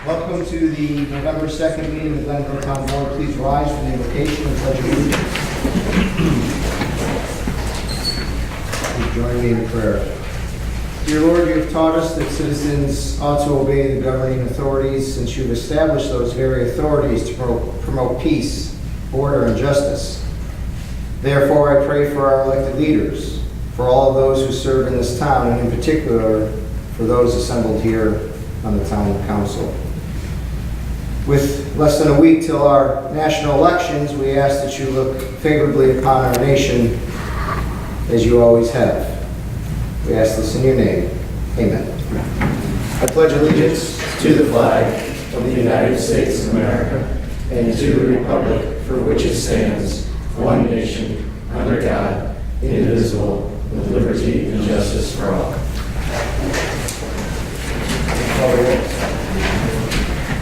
Welcome to the November 2nd meeting of the Glenville Town Board. Please rise for the invocation and pledge of allegiance. Please join me in prayer. Dear Lord, you have taught us that citizens ought to obey the governing authorities, since you've established those very authorities to promote peace, order, and justice. Therefore, I pray for our elected leaders, for all of those who serve in this town, and in particular, for those assembled here on the town council. With less than a week till our national elections, we ask that you look favorably upon our nation, as you always have. We ask this in your name. Amen. I pledge allegiance to the flag of the United States of America and to the republic for which it stands, one nation, under God, indivisible, with liberty and justice for all.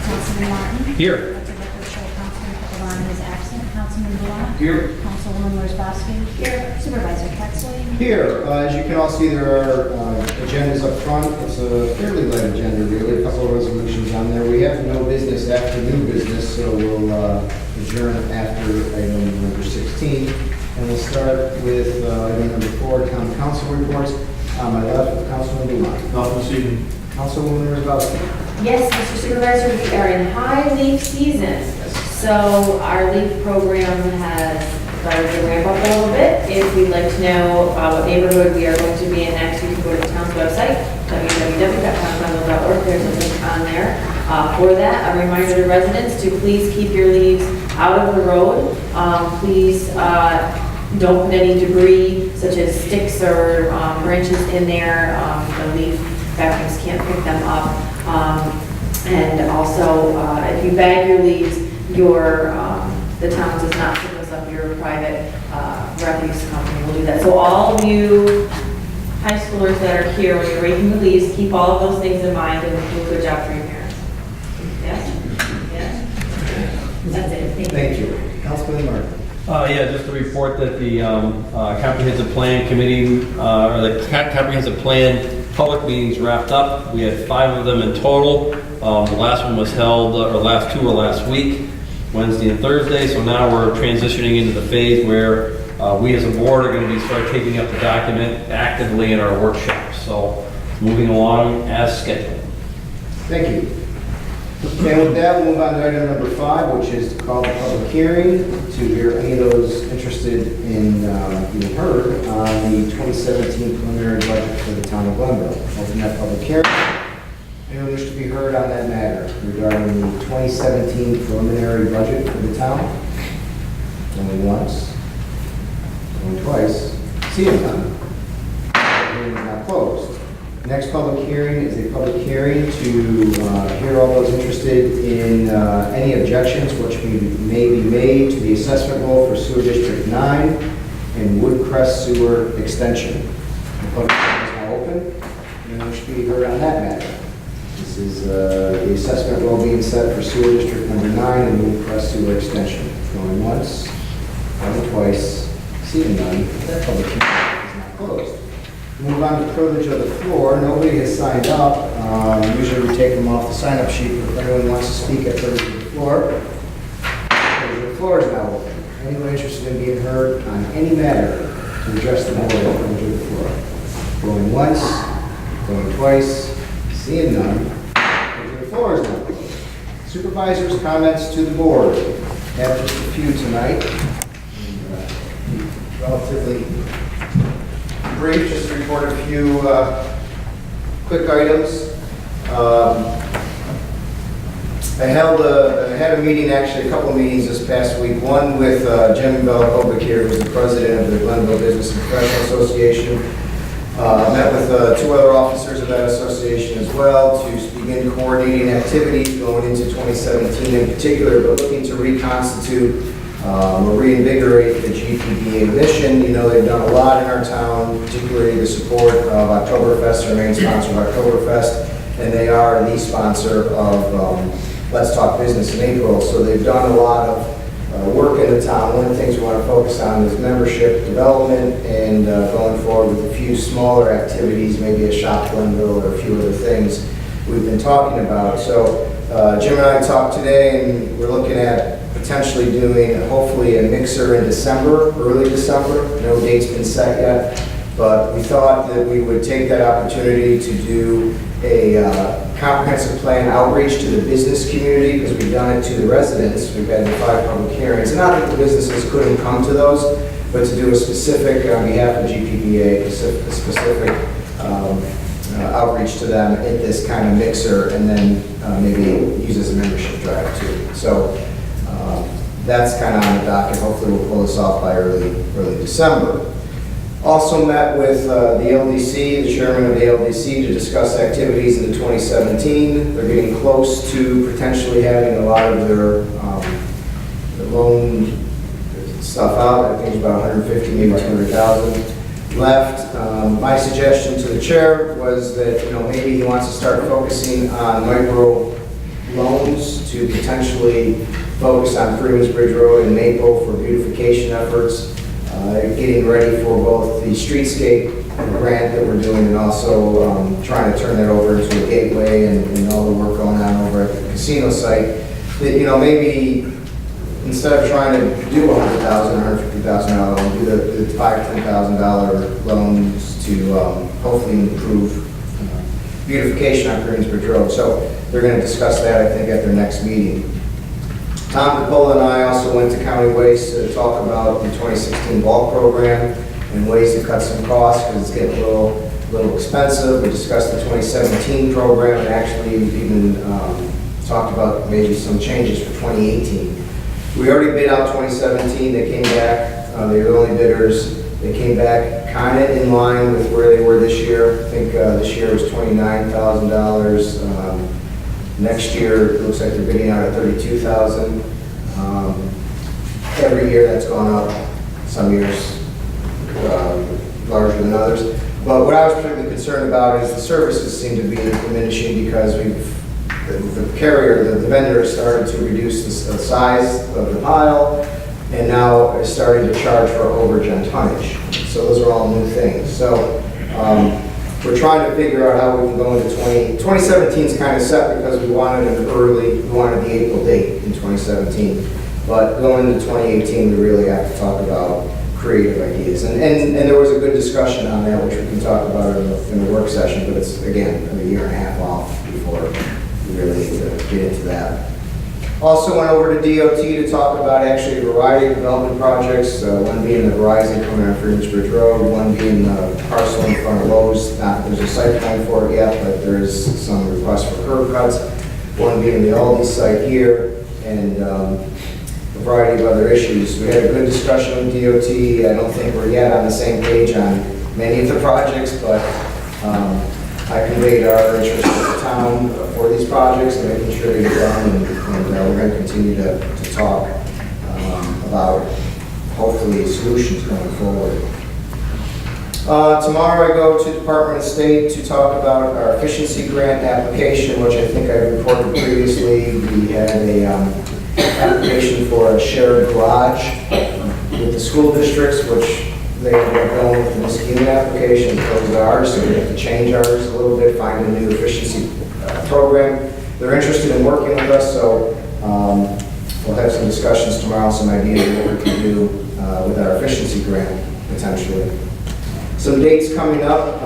Councilman Martin? Here. Let the record show Councilman Capelani is absent. Councilman Bullock? Here. Councilwoman Worsbowski? Here. Supervisor Ketzley? here. As you can all see, there are agendas up front. It's a fairly light agenda, really. A couple of resolutions on there. We have no business after new business, so we'll adjourn after item number 16. And we'll start with item number 4, Town Council reports. On my left, Councilman Dumont. Nothing this evening. Councilwoman Worsbowski. Yes, Mr. Supervisor, we are in high leaf season. So our leaf program has started to ramp up a little bit. If you'd like to know what neighborhood we are going to be in next, you can go to the town's website, www.townfundamentals.org. There's a link on there for that. A reminder to residents to please keep your leaves out of the road. Please don't put any debris such as sticks or branches in there. The leaf vacuums can't pick them up. And also, if you bag your leaves, the town does not pick us up. Your private refuse company will do that. So all of you high schoolers that are here, when you're raking the leaves, keep all of those things in mind and do a good job for your parents. Yes? Yes? That's it. Thank you. Councilman Martin. Yeah, just to report that the comprehensive plan committee, or the comprehensive plan public meetings wrapped up. We had 5 of them in total. The last one was held, or last 2 were last week, Wednesday and Thursday. So now we're transitioning into the phase where we as a board are going to start taking up the document actively in our workshops. So it's moving along as scheduled. Thank you. And with that, we'll move on to item number 5, which is to call the public hearing to hear any of those interested in being heard on the 2017 preliminary budget for the town of Glenville. Open that public hearing. Anyone wish to be heard on that matter regarding the 2017 preliminary budget for the town? Going once, going twice. Seeing none. The hearing is now closed. Next public hearing is a public hearing to hear all those interested in any objections which may be made to the assessment roll for Sewer District 9 and Woodcrest Sewer Extension. The public hearing is now open. Anyone wish to be heard on that matter? This is the assessment roll being set for Sewer District number 9 and Woodcrest Sewer Extension. Going once, going twice, seeing none. That public hearing is now closed. Move on to privilege of the floor. Nobody has signed up. Usually we take them off the sign-up sheet, but if anyone wants to speak at privilege of the floor, privilege of the floor is now open. Anyone interested in being heard on any matter to address the board at privilege of the floor? Going once, going twice, seeing none. Privilege of the floor is now closed. Supervisors' comments to the board. Have just a few tonight. Relatively brief, just to report a few quick items. I had a meeting, actually a couple of meetings this past week. One with Jim Belakovic here, who's the president of the Glenville Business and Professional Association. Met with 2 other officers of that association as well to begin coordinating activities going into 2017 in particular, but looking to reconstitute or reinvigorate the GPDA mission. You know, they've done a lot in our town, particularly the support of Oktoberfest, our main sponsor of Oktoberfest, and they are the sponsor of Let's Talk Business in April. So they've done a lot of work in the town. One of the things we want to focus on is membership development and going forward with a few smaller activities, maybe a shop Glenville or a few other things we've been talking about. So Jim and I talked today, and we're looking at potentially doing, hopefully, a mixer in December, early December. No date's been set yet, but we thought that we would take that opportunity to do a comprehensive plan outreach to the business community, because we've done it to the residents. We've had the 5 public hearings. And not that the businesses couldn't come to those, but to do a specific, on behalf of GPPA, a specific outreach to them at this kind of mixer, and then maybe use as a membership drive too. So that's kind of on the docket. Hopefully we'll pull this off by early December. Also met with the LDC, the chairman of the LDC, to discuss activities into 2017. They're getting close to potentially having a lot of their loan stuff out. I think it's about 150, maybe 200,000 left. My suggestion to the chair was that, maybe he wants to start focusing on micro loans to potentially focus on Freeman's Bridge Road and Maple for beautification efforts. Getting ready for both the streetscape grant that we're doing, and also trying to turn that over into a gateway, and all the work going on over at the casino site. That, maybe instead of trying to do $100,000 or $150,000 loan, do the $5,000 to $10,000 loans to hopefully improve beautification on Freeman's Bridge Road. So they're going to discuss that, I think, at their next meeting. Tom Capola and I also went to County Waste to talk about the 2016 bulk program and ways to cut some costs, because it's getting a little expensive. We discussed the 2017 program, and actually even talked about maybe some changes for 2018. We already bid out 2017. They came back, they were the only bidders. They came back kind of in line with where they were this year. I think this year was $29,000. Next year, it looks like they're bidding out at $32,000. Every year that's gone up, some years larger than others. But what I was particularly concerned about is the services seem to be diminishing, because the carrier, the vendor, has started to reduce the size of the pile, and now is starting to charge for overage on tonnage. So those are all new things. So we're trying to figure out how we can go into 2017 is kind of set, because we wanted the April date in 2017. But going into 2018, we really have to talk about creative ideas. And there was a good discussion on that, which we can talk about in the work session, but it's, again, a year and a half off before we really need to get into that. Also went over to DOT to talk about actually a variety of development projects, one being the Verizon coming on Freeman's Bridge Road, one being the parcel in front of Lowe's. There's a site plan for it yet, but there's some requests for curb cuts. One being the Aldi site here, and a variety of other issues. We had a good discussion with DOT. I don't think we're yet on the same page on many of the projects, but I conveyed our interest in the town for these projects and making sure they get done, and we're going to continue to talk about, hopefully, solutions going forward. Tomorrow I go to Department of State to talk about our efficiency grant application, which I think I reported previously. We had a application for a shared garage with the school districts, which they ended up going with the Muskegon application, closed ours, so we have to change ours a little bit, find a new efficiency program. They're interested in working with us, so we'll have some discussions tomorrow, some ideas of what we can do with our efficiency grant, potentially. Some dates coming up,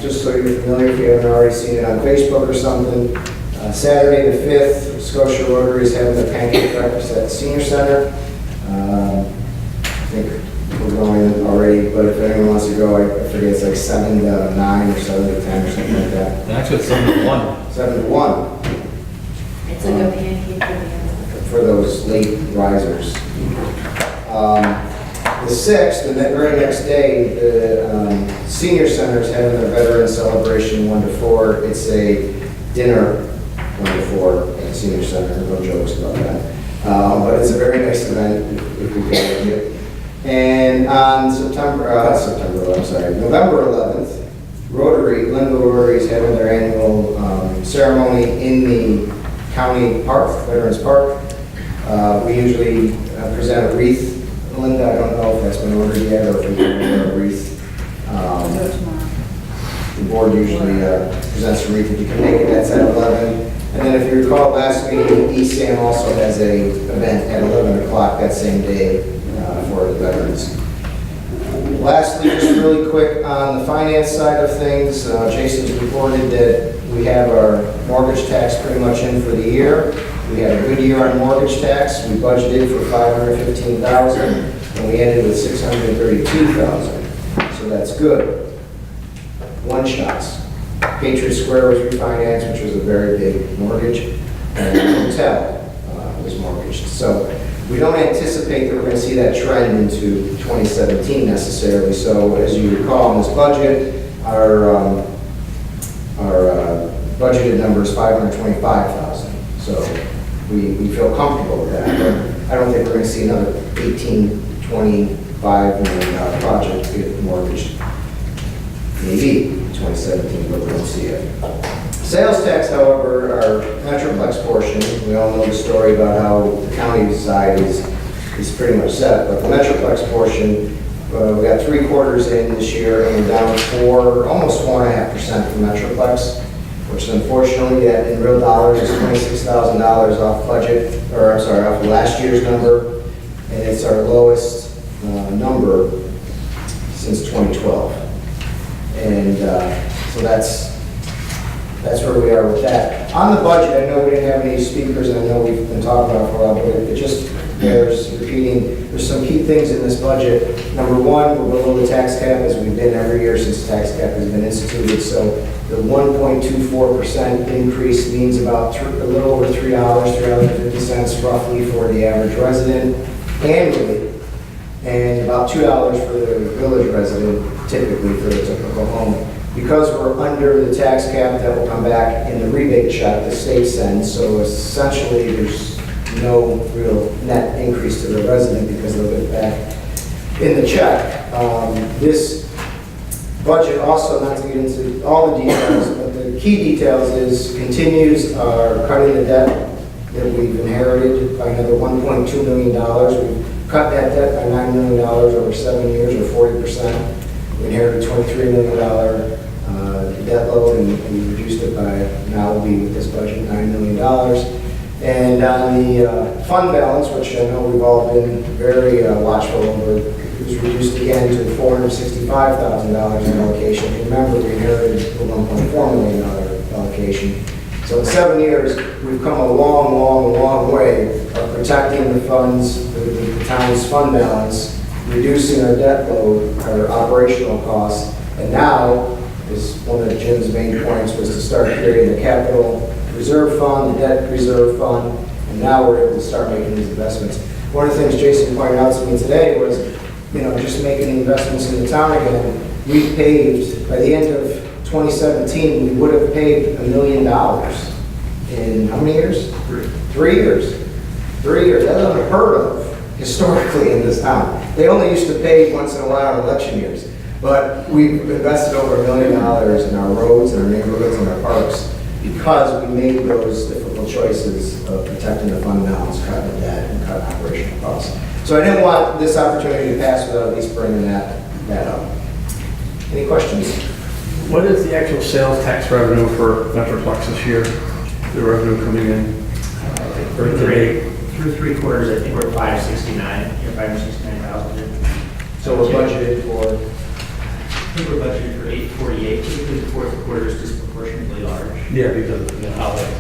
just so you're familiar, if you haven't already seen it on Facebook or something. Saturday the 5th, Scotia Rotary is having a pancake breakfast at the Senior Center. I think we're going already, but if anyone wants to go, I forget, it's like 7 to 9 or 7 to 10 or something like that. Actually, it's 7 to 1. 7 to 1. It's a good pancake For those late risers. The 6th, the very next day, the Senior Center is having their Veteran Celebration 1 to 4. It's a dinner 1 to 4 at the Senior Center. No jokes about that. But it's a very nice event if we can make it. And on November 11th, Glenville Rotary is having their annual ceremony in the county park, Veterans Park. We usually present a wreath. Linda, I don't know if that's been ordered yet or if we can order a wreath. The board usually presents a brief. If you can make it, that's at 11. And then if you recall, last meeting, ESAM also has a event at 11 o'clock that same day for the veterans. Lastly, just really quick on the finance side of things, Jason's reported that we have our mortgage tax pretty much in for the year. We had a good year on mortgage tax. We budgeted for $515,000 and we ended with $632,000. So that's good. One shots. Patriot Square was refinanced, which was a very big mortgage, and the hotel was mortgaged. So we don't anticipate that we're going to see that trend into 2017 necessarily. So as you recall in this budget, our budgeted number is $525,000. So we feel comfortable with that. But I don't think we're going to see another $18, $25 million project get mortgaged. Maybe 2017, but we don't see it. Sales tax, however, our Metroplex portion, we all know the story about how the county side is pretty much set, but the Metroplex portion, we got 3 quarters in this year and we're down almost 4.5% for Metroplex, which unfortunately, in real dollars, is $26,000 off budget, or I'm sorry, off last year's number, and it's our lowest number since 2012. And so that's where we are with that. On the budget, I know we didn't have any speakers, and I know we've been talking about it for a while, but it just bears repeating. There's some key things in this budget. Number one, we're below the tax cap, as we've been every year since the tax cap has been instituted. So the 1.24% increase means about a little over $3, $3.50 roughly for the average resident annually, and about $2 for the village resident, typically for the typical home. Because we're under the tax cap, that will come back in the rebate check the state sends. So essentially, there's no real net increase to the resident because they'll get back in the check. This budget also, not to get into all the details, but the key details is continues our cutting the debt that we've inherited by another $1.2 million. We've cut that debt by $9 million over 7 years, or 40%. We inherited $23 million debt load, and we reduced it by, now will be with this budget, $9 million. And on the fund balance, which I know we've all been very watchful over, it was reduced again to $465,000 in allocation. Remember, we inherited a $1.4 million allocation. So in 7 years, we've come a long way of protecting the funds, the town's fund balance, reducing our debt load, our operational costs, and now, is one of Jim's main points was to start creating the capital reserve fund, the debt reserve fund, and now we're able to start making these investments. One of the things Jason pointed out to me today was, just making the investments in the town again. We've paved, by the end of 2017, we would have paved $1 million in how many years? 3 years. 3 years. That's unheard of historically in this town. They only used to pave once in a while in election years. But we've invested over $1 million in our roads and our neighborhoods and our parks because we made those difficult choices of protecting the fund balance, cutting the debt, and cutting operational costs. So I didn't want this opportunity to pass without at least bringing that up. Any questions? What is the actual sales tax revenue for Metroplex this year? The revenue coming in? Through 3 quarters, I think we're 569, $569,000. So we're budgeted for, I think we're budgeted for 848. Typically, the 4th quarter is disproportionately large. Yeah, because of the holiday.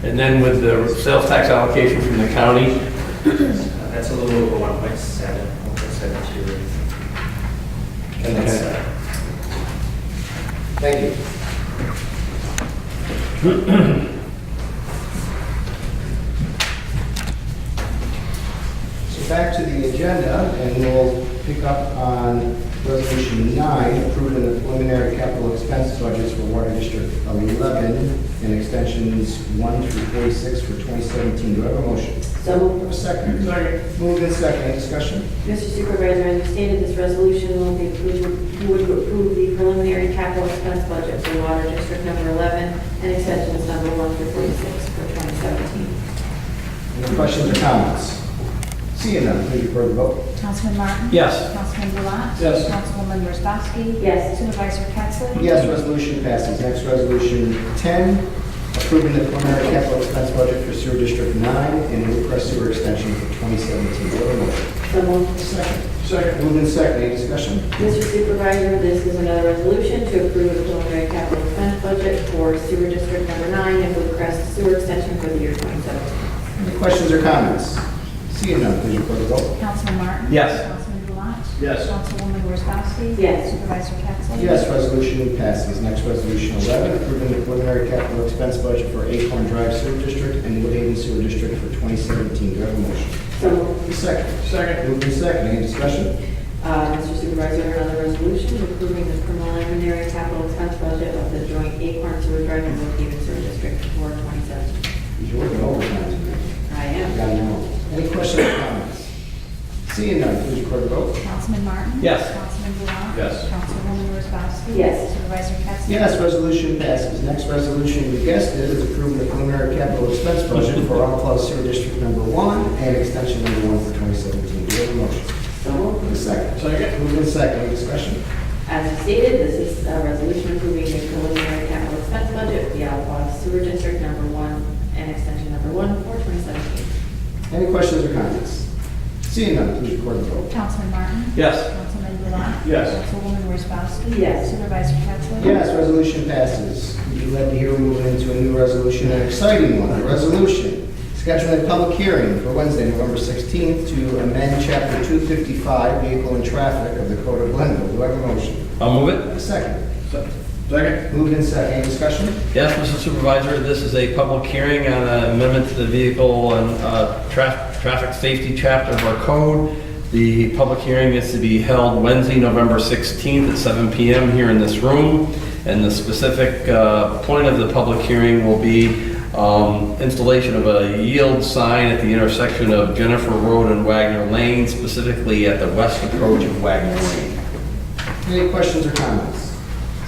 And then with the sales tax allocation from the county, That's a little over 1.72. and that's, thank you. So back to the agenda, and we'll pick up on Resolution 9, approving the preliminary capital expense budgets for Water District 11 and extensions 1 through 46 for 2017. Do I have a motion? So moved. A second. Moved in second. Any discussion? Mr. Supervisor, as you stated, this resolution will be approved to approve the preliminary capital expense budget for Water District number 11 and extensions number 1 through 46 for 2017. Any questions or comments? Seeing none, please record the vote. Councilman Martin? Yes. Councilman Blount? Yes. Councilwoman Wozzachowski? Yes. Supervisor Pettsley? Yes, resolution passes. Next, resolution 10, approving the preliminary capital expense budget for sewer District 9 and Hillcrest Sewer Extension for 2017. Do I have a motion? So moved. Second. Moved in second. Any discussion? Mr. Supervisor, this is another resolution to approve the preliminary capital expense budget for sewer district number 9 and Hillcrest sewer extension for the year 2017. Any questions or comments? Seeing none, please record the vote. Councilman Martin? Yes. Councilman Blount? Yes. Councilwoman Wozzachowski? Yes. Supervisor Pettsley? Yes, resolution passes. Next, resolution 11, approving the preliminary capital expense budget for Acorn Drive Sewer District and Woodhaven Sewer District for 2017. Do I have a motion? So moved. Second. Moved in second. Any discussion? Mr. Supervisor, another resolution approving the preliminary capital expense budget of the joint Acorn Sewer Drive and Woodhaven Sewer District for 2017. You're working overtime tonight. I am. Got to know. Any questions or comments? Seeing none, please record the vote. Councilman Martin? Yes. Councilman Blount? Yes. Councilwoman Wozzachowski? Yes. Supervisor Pettsley? Yes, resolution passes. Next resolution, you guessed it, is approving the preliminary capital expense budget for Outlaw Sewer District number 1 and extension number 1 for 2017. Do you have a motion? So moved. Moved in second. Second. Moved in second. Any discussion? As stated, this is a resolution approving the preliminary capital expense budget for the Alpha Sewer District number 1 and extension number 1 for 2017. Any questions or comments? Seeing none, please record the vote. Councilman Martin? Yes. Councilman Blount? Yes. Councilwoman Wozzachowski? Yes. Supervisor Pettsley? Yes, resolution passes. We'd be glad to hear we're moving into a new resolution, an exciting one. A resolution scheduling a public hearing for Wednesday, November 16th to amend Chapter 255, Vehicle and Traffic of the Code of Glenville. Do I have a motion? I'll move it. A second. Second. Moved in second. Any discussion? Yes, Mr. Supervisor, this is a public hearing on an amendment to the vehicle and traffic safety chapter of our code. The public hearing is to be held Wednesday, November 16th at 7 p.m. here in this room. And the specific point of the public hearing will be installation of a yield sign at the intersection of Jennifer Road and Wagner Lane, specifically at the west approach of Wagner Lane. Any questions or comments?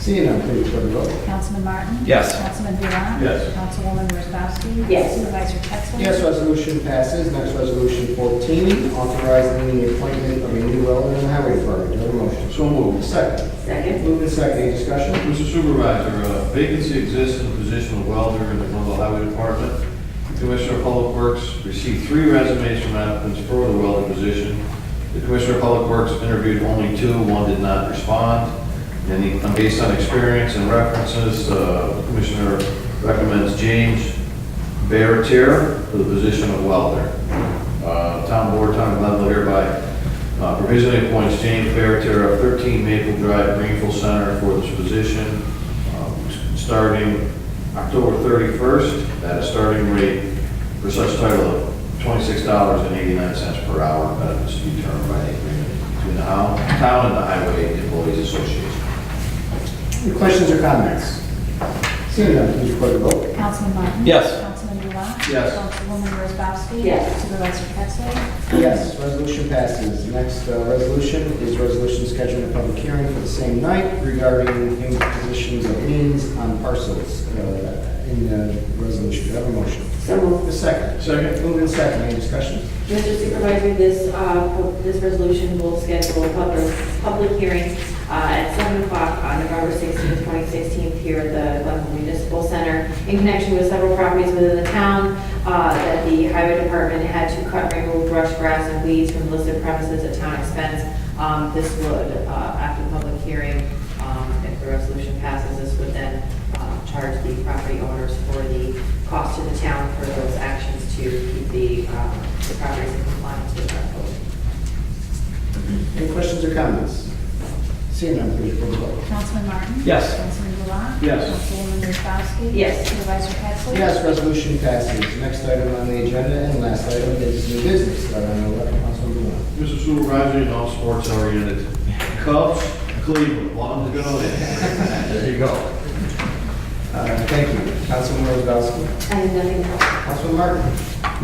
Seeing none, please record the vote. Councilman Martin? Yes. Councilman Blount? Yes. Councilwoman Wozzachowski? Yes. Supervisor Pettsley? Yes, resolution passes. Next, resolution 14, authorizing the appointment of a new welder in the highway department. Do I have a motion? So moved. Second. Second. Moved in second. Any discussion? Mr. Supervisor, a vacancy exists in the position of welder in the Glenville Highway Department. The Commissioner of Public Works received 3 resumes from applicants for the welder position. The Commissioner of Public Works interviewed only 2, 1 did not respond. And based on experience and references, the Commissioner recommends James Baratier for the position of welder. Town Board, Town of Glenville hereby provisionally appoints James Baratier of 13 Maple Drive, Greenville Center for this position, starting October 31st at a starting rate for such title of $26.89 per hour. Benefits to be determined by the agreement between the town and the Highway Employees Association. Any questions or comments? Seeing none, please record the vote. Councilman Martin? Yes. Councilman Blount? Yes. Councilwoman Wozzachowski? Yes. Supervisor Pettsley? Yes, resolution passes. Next resolution is resolution scheduling a public hearing for the same night regarding impositions of liens on parcels in the resolution. Do I have a motion? So moved. A second. Second. Moved in second. Any discussion? Mr. Supervisor, this resolution will schedule a public hearing at 7 o'clock on November 16, 2016, here at the Glenville Municipal Center, in connection with several properties within the town that the Highway Department had to cut and remove brush, grass, and weeds from listed premises at town expense. This would, after the public hearing, if the resolution passes, this would then charge the property owners for the cost to the town for those actions to keep the properties in compliance with our code. Any questions or comments? Seeing none, please record the vote. Councilman Martin? Yes. Councilman Blount? Yes. Councilwoman Wozzachowski? Yes. Supervisor Pettsley? Yes, resolution passes. Next item on the agenda and last item is new business. Councilman Blount. Mr. Supervisor, you know, sports oriented. Cubs, Cleveland, long to go in. There you go. Thank you. Councilman Wozzachowski. I have nothing else. Councilman Martin.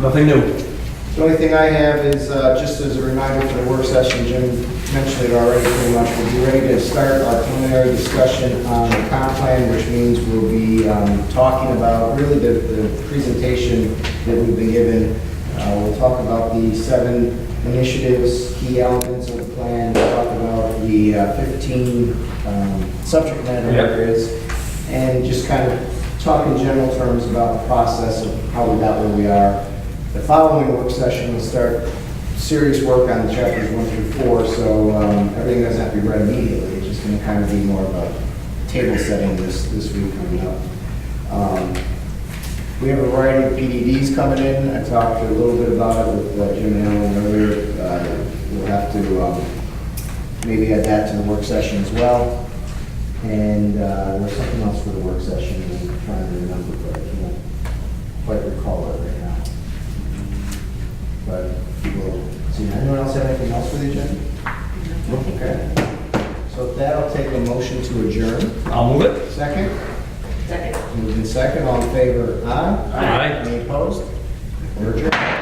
Nothing new. The only thing I have is, just as a reminder for the work session, Jim mentioned it already pretty much, we'll be ready to start our preliminary discussion on the comp plan, which means we'll be talking about really the presentation that we've been given. We'll talk about the 7 initiatives, key elements of the plan, talk about the 15 subject matter Yep. areas, and just kind of talk in general terms about the process of how we got where we are. The following work session will start serious work on the chapters 1 through 4, so everything doesn't have to be read immediately. It's just going to kind of be more of a table setting this week coming up. We have a variety of PDDs coming in. I talked a little bit about it with Jim and Alan earlier. We'll have to maybe add that to the work session as well. And there's something else for the work session I'm trying to remember, but I can't quite recall it right now. But we'll see. Anyone else have anything else for the agenda? Okay. So with that, I'll take a motion to adjourn. I'll move it. Second? Second. Moved in second, all in favor, aye? Aye. Any opposed? We're adjourned.